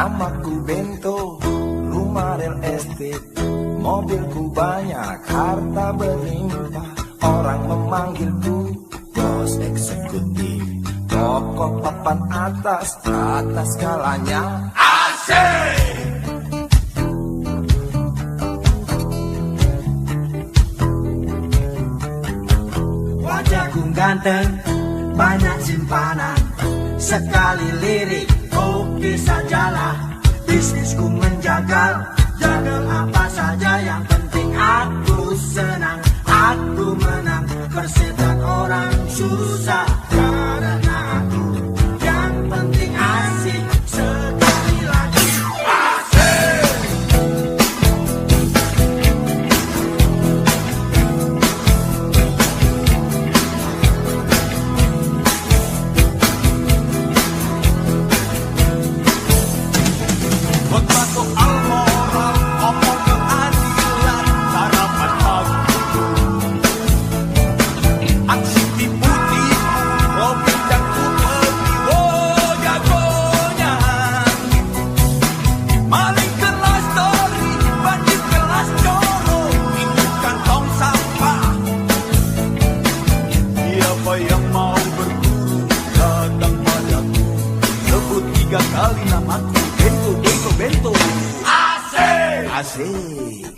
Namaku Bento, rumah real estate, mobilku banyak, harta berlimpah. Orang memanggilku bos eksekutif, pokok papan atas skalanya asik. Wajahku ganteng, banyak simpanan, sekali lirik oke sajalah. Bisnisku menjagal, jagal apa saja, yang penting aku senang, aku menang. Persetan orang susah karena aku, yang penting asik. Sekali lagi asik. Khotbah soal moral, omong keadilan, harapan hatiku. Aksi tipu-tipu, Robin dan Kupeti, oh jagonya. Maling kelas story, bandit kelas coro, itu kantong sampah. Siapa yang mau berburu, datang padaku. Sebut 3 kali namaku, Bento, Bento, Bento. Asik! Asik.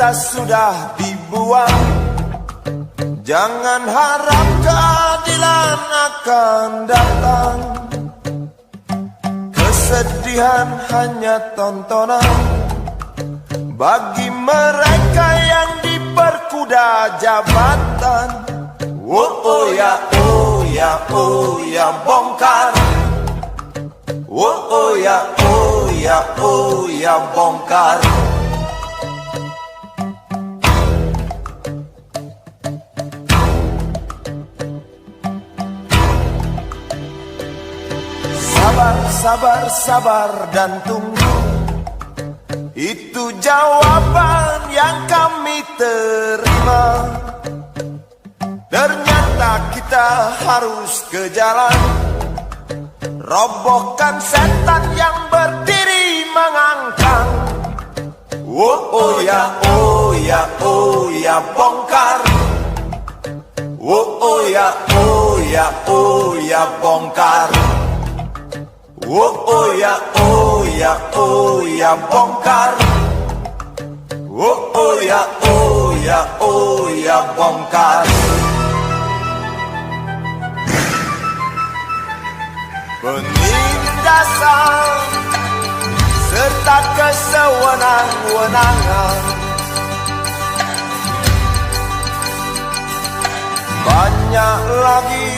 cinta sudah dibuang. Jangan harap keadilan akan datang. Kesedihan hanya tontonan bagi mereka yang diperkuda jabatan. Oh ya, oh ya, oh ya, bongkar. Oh ya, oh ya, oh ya, bongkar. Sabar, sabar, sabar dan tunggu. Itu jawaban yang kami terima. Ternyata kita harus ke jalan, robohkan setan yang berdiri mengangkang. Oh ya, oh ya, oh ya, bongkar. Oh ya, oh ya, oh ya, bongkar. Oh ya, oh ya, oh ya, bongkar. Oh ya, oh ya, oh ya, bongkar. Penindasan serta kesewenang-wenangan, banyak lagi,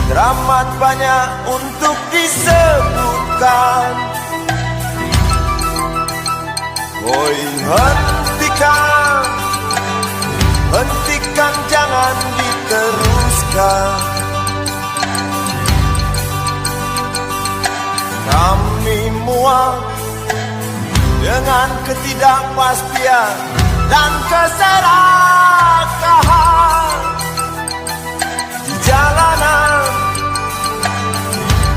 teramat banyak untuk disebutkan. Woi, hentikan, hentikan, jangan diteruskan. Kami muak dengan ketidakpastian dan keserakahan di jalanan.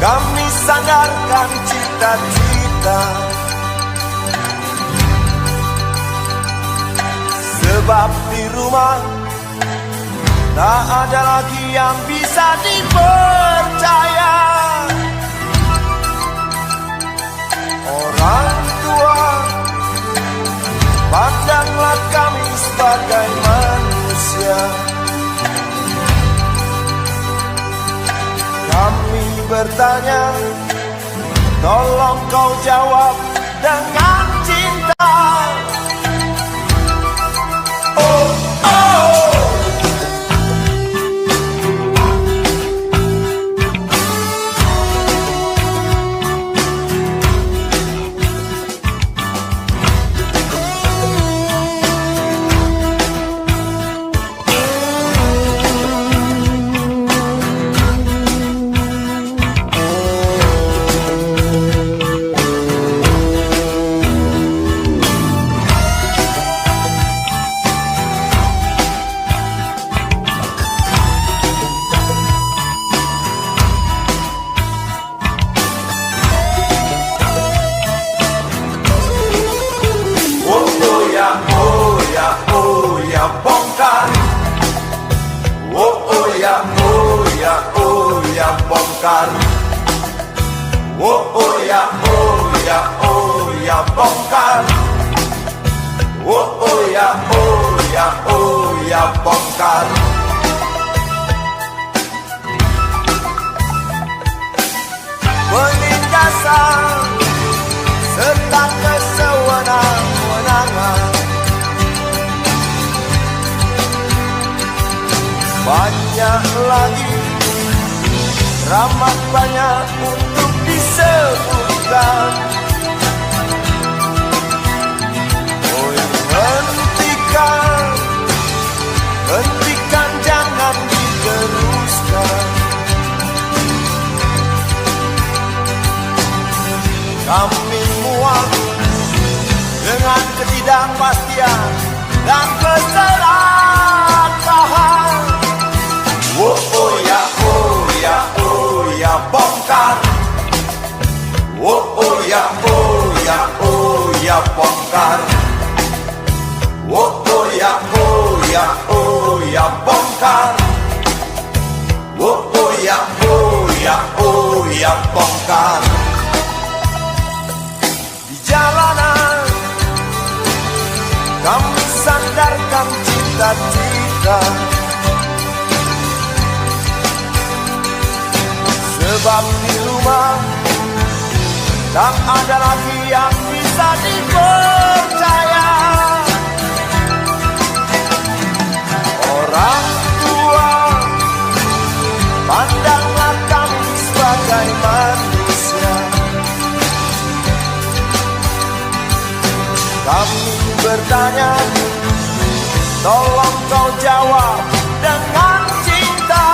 Kami sandarkan cita-cita, sebab di rumah tak ada lagi yang bisa dipercaya. Orang tua, pandanglah kami sebagai manusia. Kami bertanya, tolong kau jawab dengan cinta. Oh, oh. Bongkar. Oh ya, oh ya, oh ya, bongkar. Oh ya, oh ya, oh ya, bongkar. Penindasan serta kesewenang-wenangan, banyak lagi, teramat banyak untuk disebutkan. Oh, hentikan, hentikan, jangan diteruskan. Kami muak dengan ketidakpastian dan keserakahan. Oh ya, oh ya, oh ya, bongkar. Oh ya, oh ya, oh ya, bongkar. Oh ya, oh ya, oh ya, bongkar. Oh ya, oh ya, oh ya, bongkar. Di jalanan kami sandarkan cita-cita. Sebab di rumah tak ada lagi yang bisa dipercaya. Orang tua, pandanglah kami sebagai manusia. Kami bertanya, tolong kau jawab dengan cinta.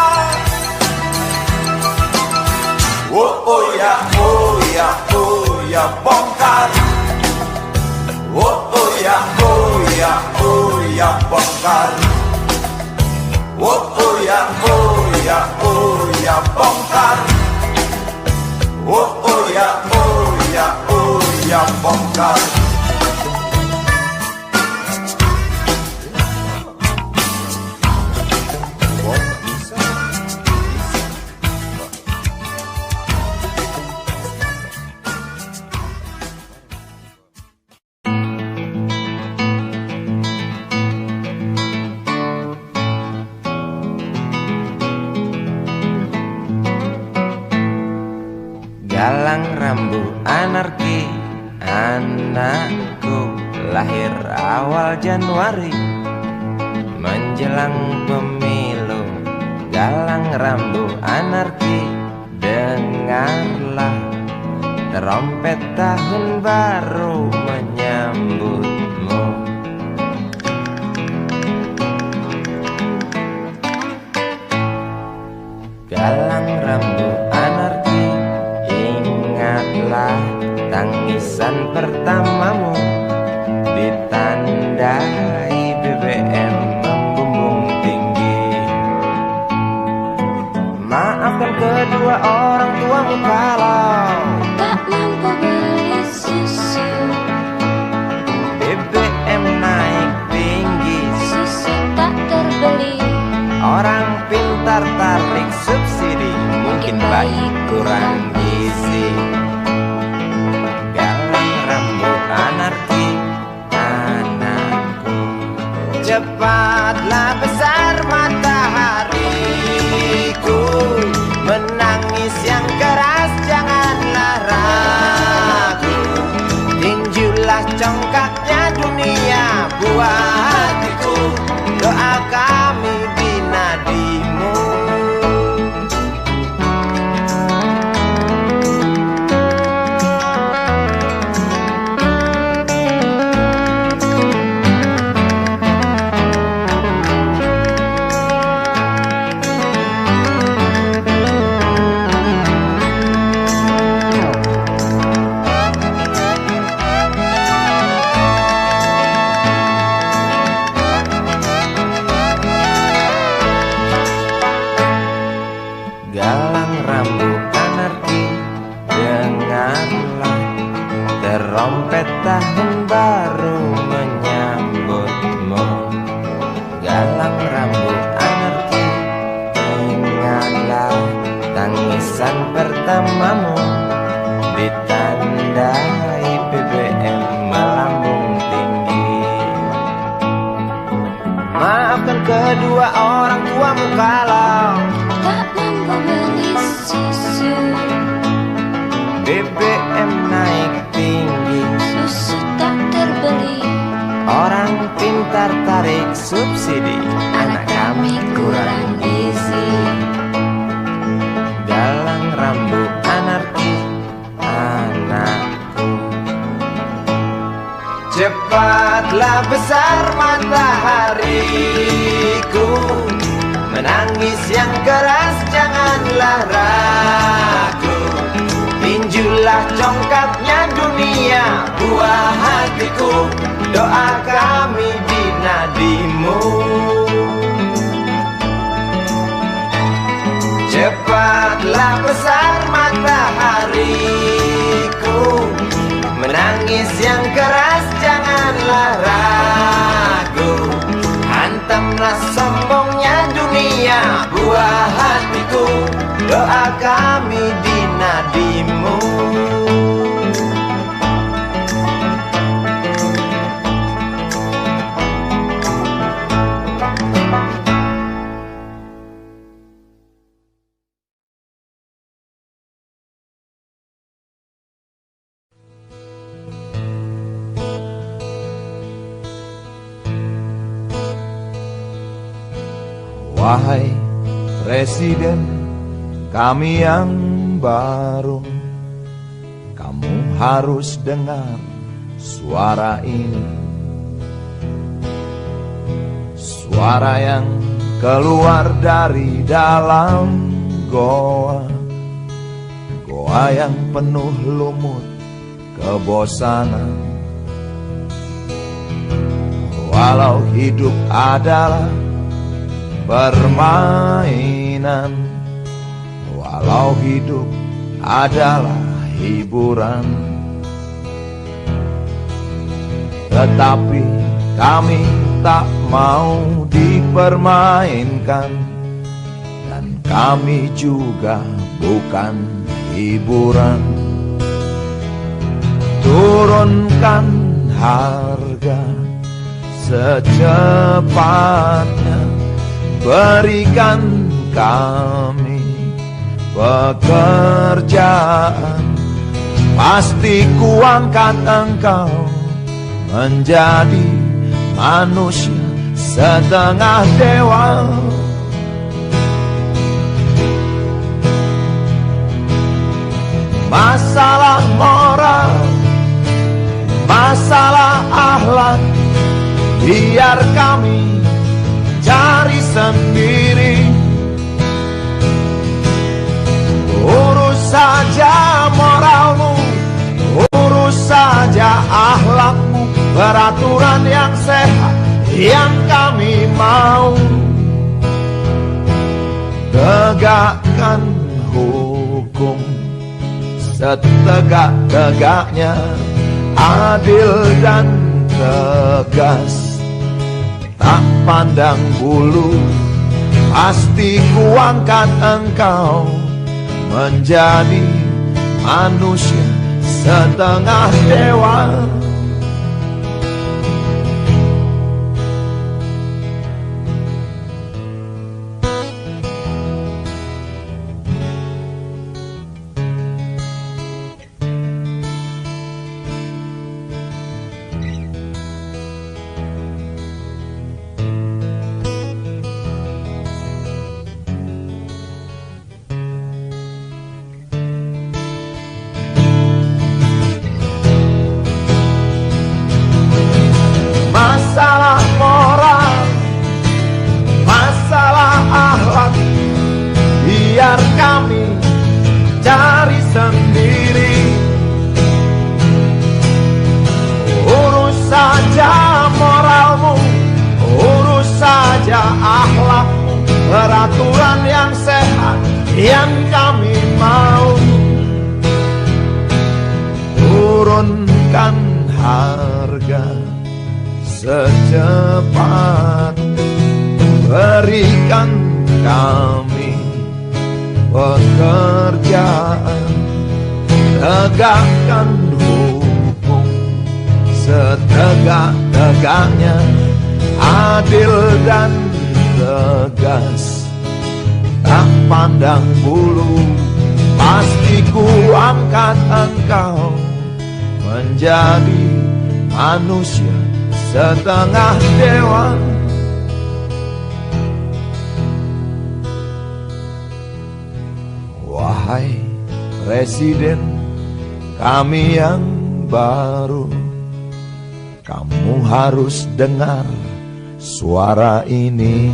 Oh ya, oh ya, oh ya, bongkar. Oh ya, oh ya, oh ya, bongkar. Oh ya, oh ya, oh ya, bongkar. Oh ya, oh ya, oh ya, bongkar. Galang rambu anarki, anakku lahir awal Januari menjelang pemilu. Galang rambu anarki, dengarlah trompet tahun baru menyambutmu. Galang rambu anarki, ingatlah tangisan pertamamu, ditandai BBM membumbung tinggi. Maafkan kedua orang tuamu kalau tak mampu beli susu. BBM naik tinggi, Susu tak terbeli. orang pintar tarik subsidi, mungkin baik kurang gizi. Galang rambu anarki, anakku, cepatlah besar matahariku, menangis yang keras janganlah ragu, tinjulah congkaknya dunia buah hatiku, doa kami di nadimu. Galang rambu anarki, dengarlah terompet tahun baru menyambutmu. Galang rambu anarki, ingatlah tangisan pertamamu, ditandai BBM melambung tinggi. Maafkan kedua orang tuamu kalau Tak mampu beli susu. BBM naik tinggi, Susu tak terbeli. orang pintar tarik subsidi, anak kami kurang gizi. Galang rambu anarki, anakku, cepatlah besar matahariku, menangis yang keras janganlah ragu, tinjulah congkaknya dunia buah hatiku, doa kami di nadimu. Cepatlah besar matahariku, menangis yang keras janganlah ragu, hantamlah sombongnya dunia buah hatiku, doa kami di nadimu. Wahai Presiden kami yang baru, kamu harus dengar suara ini. Suara yang keluar dari dalam goa, goa yang penuh lumut kebosanan. Walau hidup adalah permainan, walau hidup adalah hiburan, tetapi kami tak mau dipermainkan, dan kami juga bukan hiburan. Turunkan harga secepatnya, berikan kami pekerjaan, pasti kuangkat engkau menjadi manusia setengah dewa. Masalah moral, masalah akhlak, biar kami cari sendiri. Urus saja moralmu, urus saja akhlakmu, peraturan yang sehat yang kami mau. Tegakkan hukum setegak-tegaknya, adil dan tegas, tak pandang bulu, pasti kuangkat engkau menjadi manusia setengah dewa. Masalah moral, masalah akhlak, biar kami cari sendiri. Urus saja moralmu, urus saja akhlakmu, peraturan yang sehat yang kami mau. Turunkan harga secepat, berikan kami pekerjaan, tegakkan hukum setegak-tegaknya, adil dan tegas, tak pandang bulu, pasti kuangkat engkau menjadi manusia setengah dewa. Wahai Presiden kami yang baru, kamu harus dengar suara ini.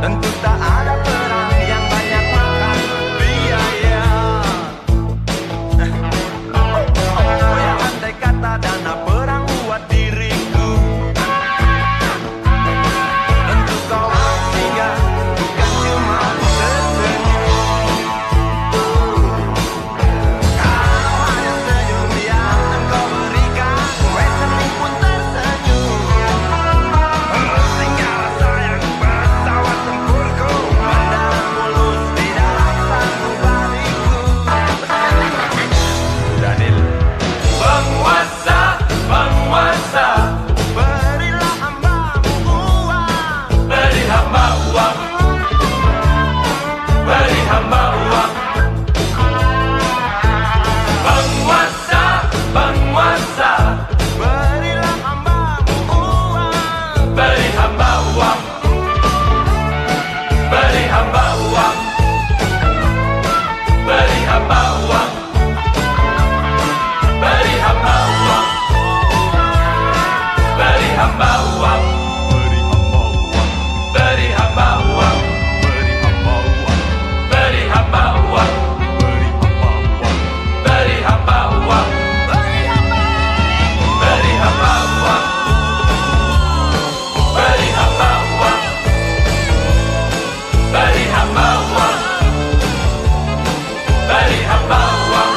Tentu tak ada perang yang banyak makan biaya. Oh ya, andai kata dana perang buat diriku, tentu kau singgah bukan cuma tersenyum. Kalau hanya senyum yang engkau berikan, rekening pun tersenyum. Sehingga rasa yang pesawat tempurku mendarat mulus di dalam sanubariku. Daniel. Penguasa, penguasa, Berilah hambamu uang, beri hamba uang, beri hamba uang. Penguasa, penguasa, berilah hambamu uang, beri hamba uang, beri hamba uang, beri hamba uang, beri hamba uang, beri hamba uang, beri hamba uang, beri hamba uang, beri hamba uang, beri hamba uang, beri hamba uang, beri hamba uang, beri hamba uang, beri hamba uang.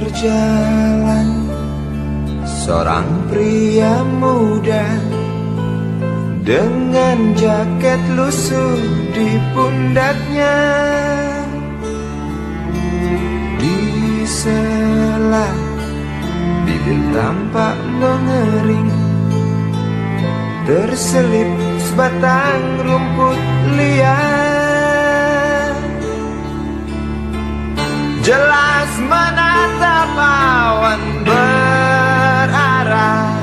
Berjalan seorang pria muda dengan jaket lusuh di pundaknya. Di sela bibir tampak mengering, terselip sebatang rumput liar. Jelas menatap awan berarah,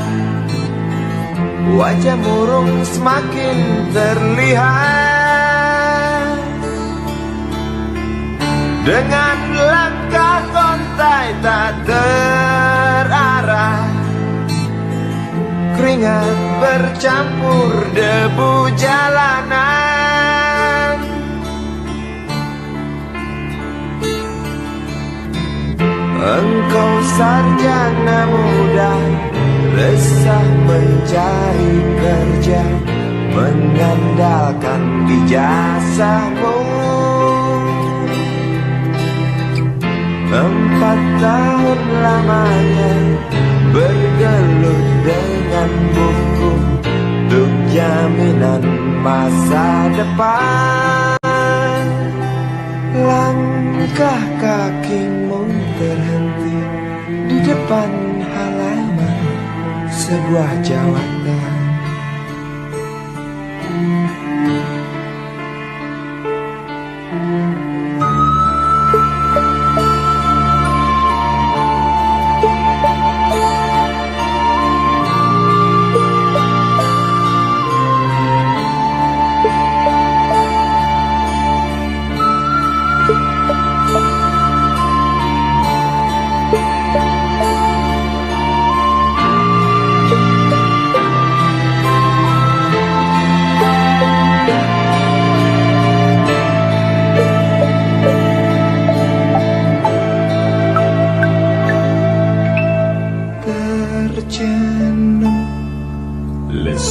wajah murung semakin terlihat. Dengan langkah kontai tak terarah, keringat bercampur debu jalanan. Engkau sarjana muda, resah mencari kerja, mengandalkan ijazahmu. 4 tahun lamanya bergelut dengan buku untuk jaminan masa depan. Langkah kakimu terhenti di depan halaman sebuah jawatan.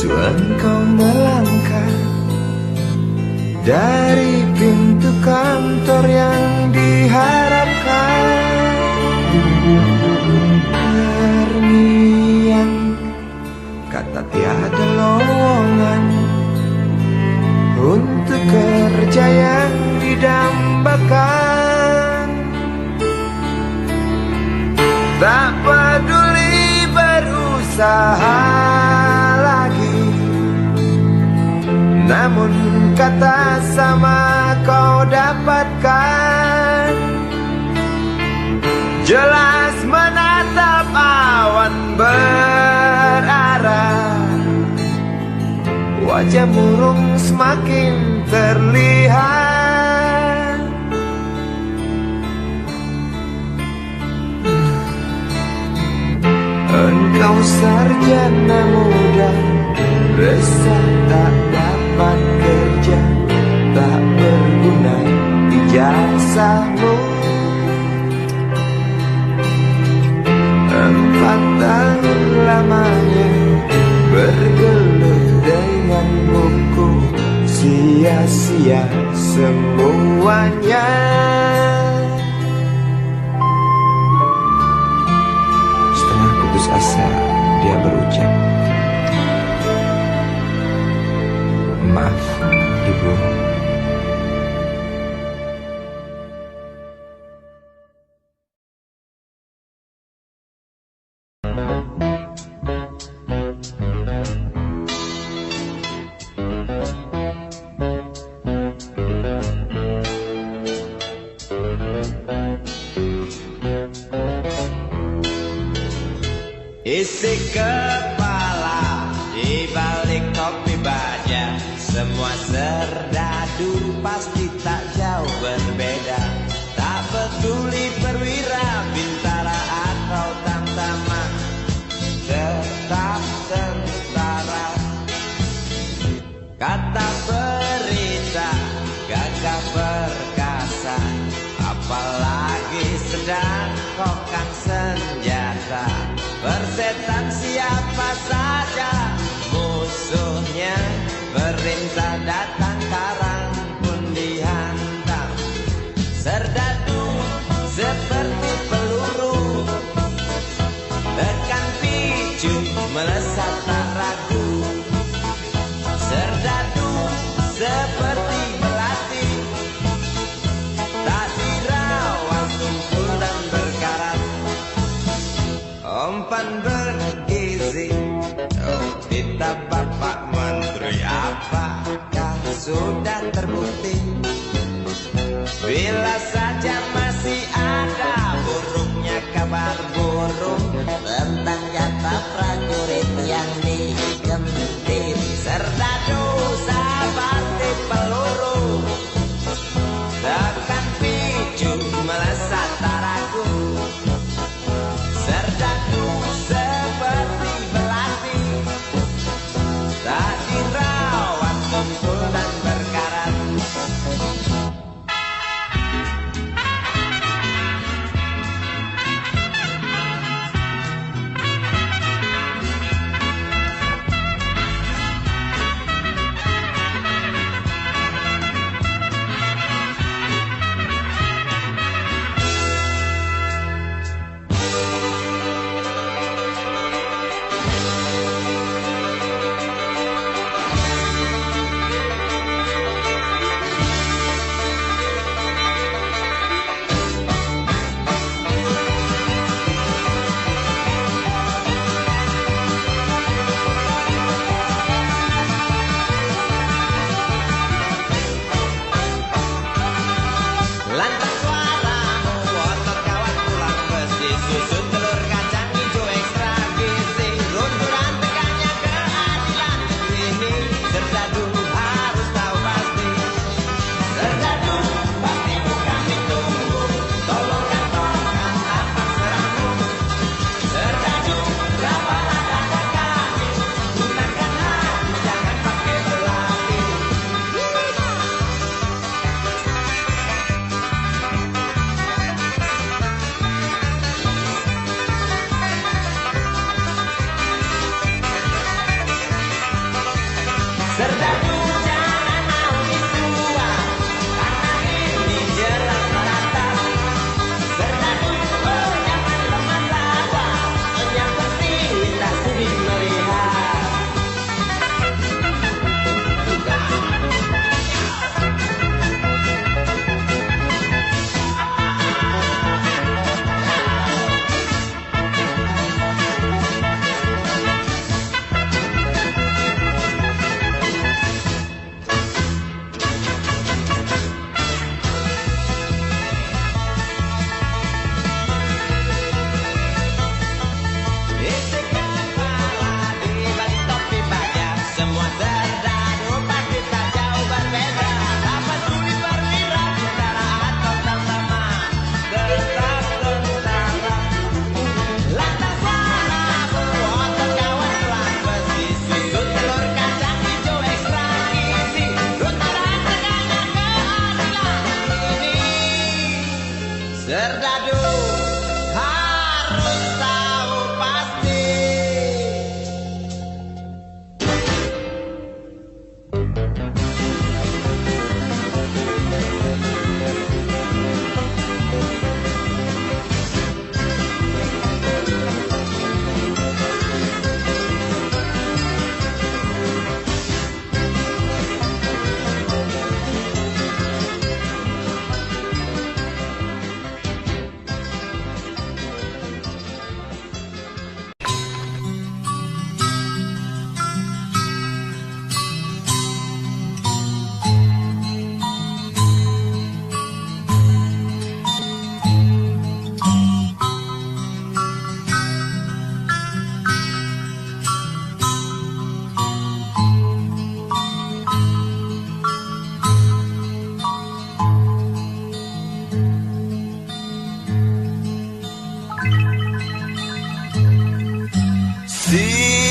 Engkau melangkah dari pintu kantor yang diharapkan. Terngiang tak tiada lowongan untuk kerja yang didambakan. Tak peduli berusaha lagi, namun kata sama kau dapatkan. Jelas menatap awan berarah, wajah murung semakin terlihat. Engkau sarjana muda, resah tak dapat kerja, tak berguna ijazahmu. 4 tahun lamanya bergelut dengan buku, sia-sia semuanya. Setelah putus asa, dia berucap, "Maaf, Ibu." Isi kepala di balik kopi baja, semua serdadu pasti tak jauh berbeda. Tak peduli perwira, bintara atau tamtama, tetap tentara. Kata berita, gagah perkasa, apalagi sedang kokang senjata. Persetan siapa saja musuhnya, perintah datang karang pun dihantam. Serdadu seperti peluru, tekan picu melesat tak ragu. Serdadu seperti melati, tak dirawat tumpul dan berkarat. Umpan bergizi, oh kita Bapak Menteri, apakah sudah terbukti? Bila saja masih ada buruknya kabar burung tentang jatah prajurit yang digentit. Serdadu seperti peluru, tekan picu melesat tak ragu. Serdadu seperti belati, tak dirawat tumpul dan berkarat.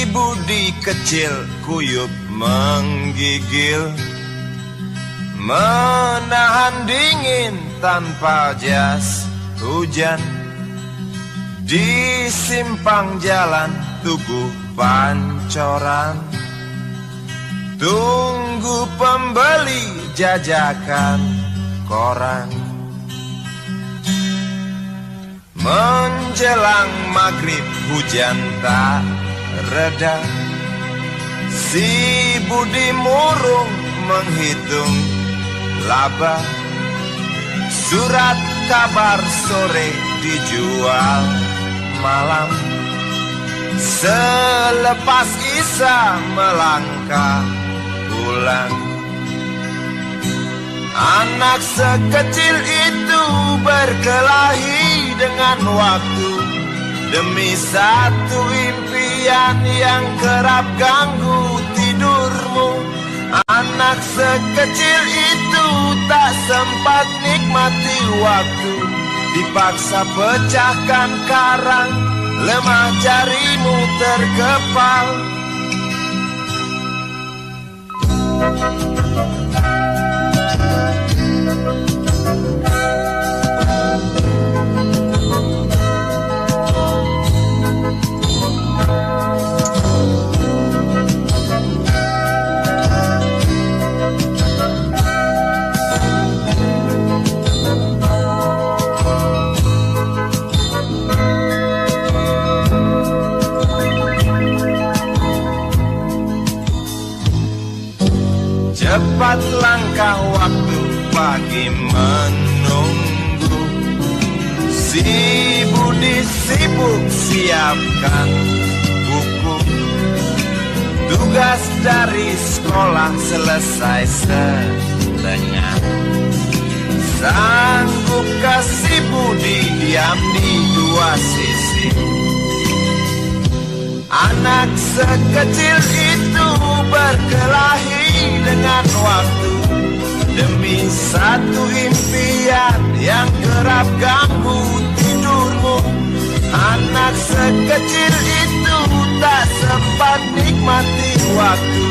Budi kecil kuyup menggigil, menahan dingin tanpa jas hujan. Di simpang jalan Tugu Pancoran, tunggu pembeli jajakan koran. Menjelang maghrib hujan tak reda, si Budi murung menghitung laba. Surat kabar sore dijual malam. Selepas Isa melangkah pulang, anak sekecil itu berkelahi dengan waktu demi satu impian yang kerap ganggu tidurmu. Anak sekecil itu tak sempat nikmati waktu, dipaksa pecahkan karang, lemah jarimu terkepal. Cepat langkah waktu, pagi menunggu. Si Budi sibuk siapkan buku. Tugas dari sekolah selesai setengah. Sanggupkah si Budi diam di dua sisi? Anak sekecil itu berkelahi dengan waktu demi satu impian yang kerap ganggu tidurmu. Anak sekecil itu tak sempat nikmati waktu,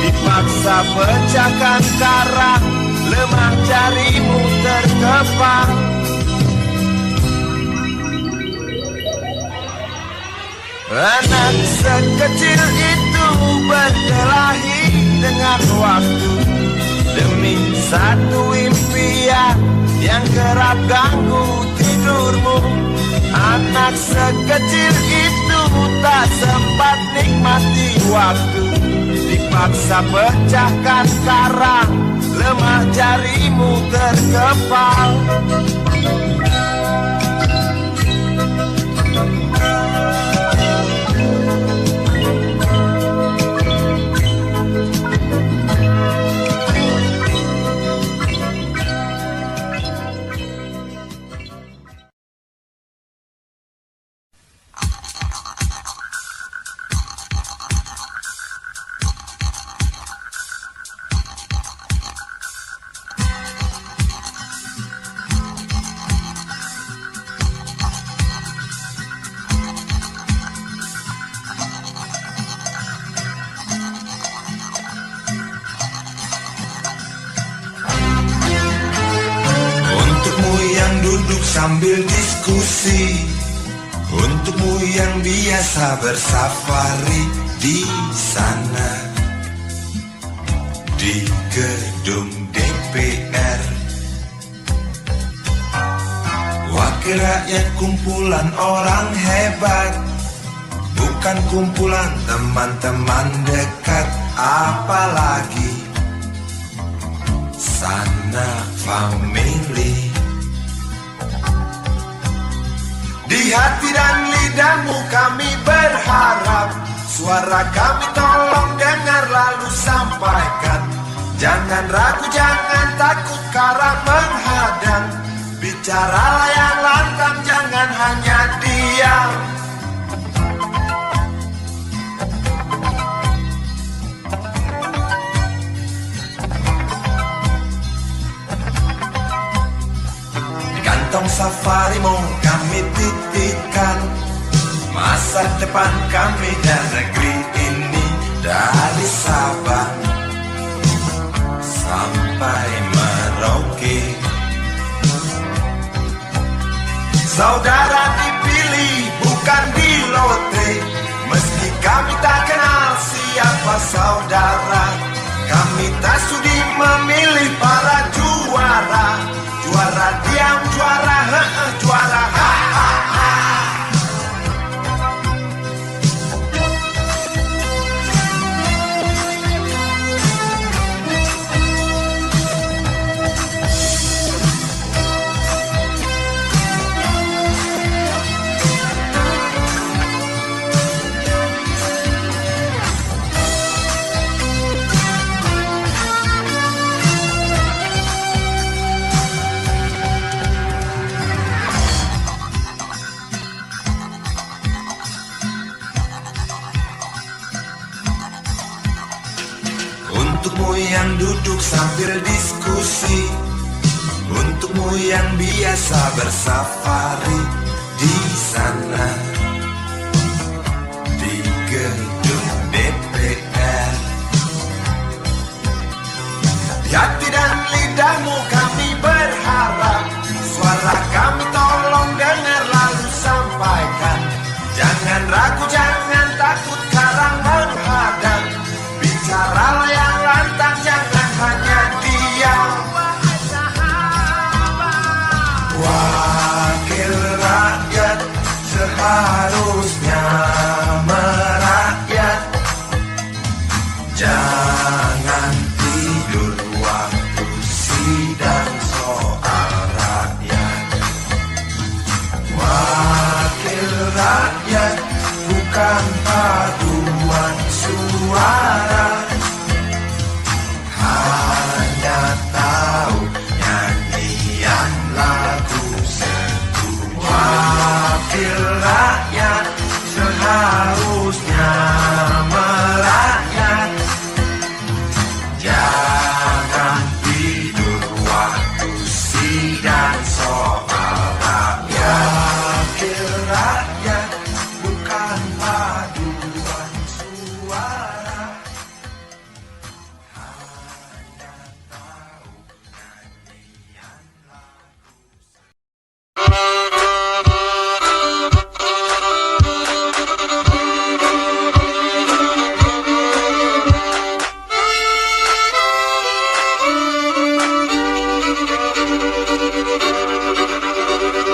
dipaksa pecahkan karang, lemah jarimu terkepal. Anak sekecil itu berkelahi dengan waktu demi satu impian yang kerap ganggu tidurmu. Anak sekecil itu tak sempat nikmati waktu, dipaksa pecahkan karang, lemah jarimu terkepal. Sambil diskusi, untukmu yang biasa bersafari di sana, di gedung DPR. Wakil rakyat kumpulan orang hebat, bukan kumpulan teman-teman dekat, apalagi sanak family. Di hati dan lidahmu kami berharap, suara kami tolong dengar lalu sampaikan. Jangan ragu, jangan takut karang menghadang. Bicaralah yang lantang, jangan hanya diam. Kantong safarimu kami titipkan masa depan kami dan negeri saudara, kami tak sudi memilih para juara. Juara diam, juara juara ha. Untukmu yang duduk sambil diskusi, untukmu yang biasa bersafari di sana, di gedung DPR. Di hati dan lidahmu kami berharap, suara kami tolong dengar lalu sampaikan. Jangan ragu, jangan takut karang menghadang. Bicaralah yang lantang, jangan hanya diam. Wakil rakyat seharusnya merakyat. Jangan tidur waktu sidang soal rakyat. Wakil rakyat bukan paduan suara, hanya tahu nyanyian lagu sendu. Wakil rakyat seharusnya merakyat. Jangan tidur waktu sidang soal rakyat. Wakil rakyat bukan paduan suara, hanya tahu nyanyian lagu.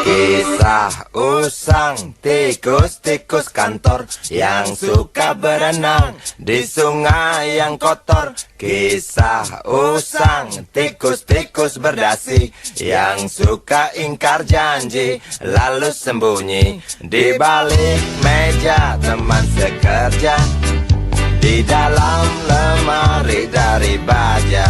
Kisah usang tikus-tikus kantor yang suka berenang di sungai yang kotor. Kisah usang tikus-tikus berdasi yang suka ingkar janji lalu sembunyi di balik meja teman sekerja, di dalam lemari dari baja.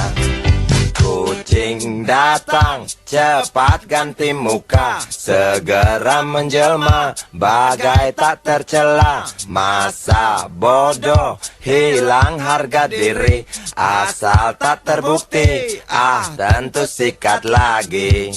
Kucing datang, cepat ganti muka, segera menjelma, bagai tak tercela. Masa bodoh, hilang harga diri, asal tak terbukti, tentu sikat lagi.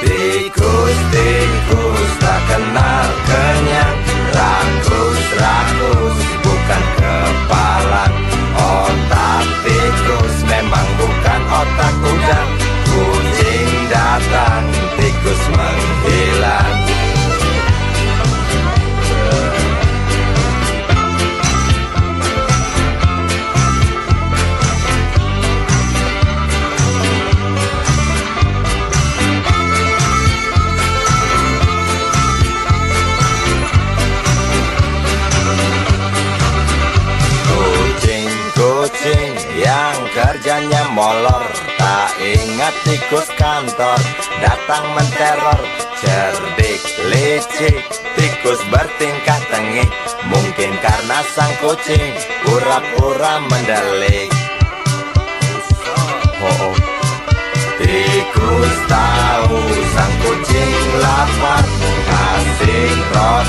Tikus-tikus tak kenal kenyang, rakus-rakus bukan kepalan. Otak tikus memang bukan otak udang. Kucing datang, tikus menghilang. Kucing yang kerjanya molor, tak ingat tikus kantor datang menteror. Cerdik, licik, tikus bertingkah tengik, mungkin karena sang kucing pura-pura mendelik. Tikus tahu sang kucing lapar, kasih roti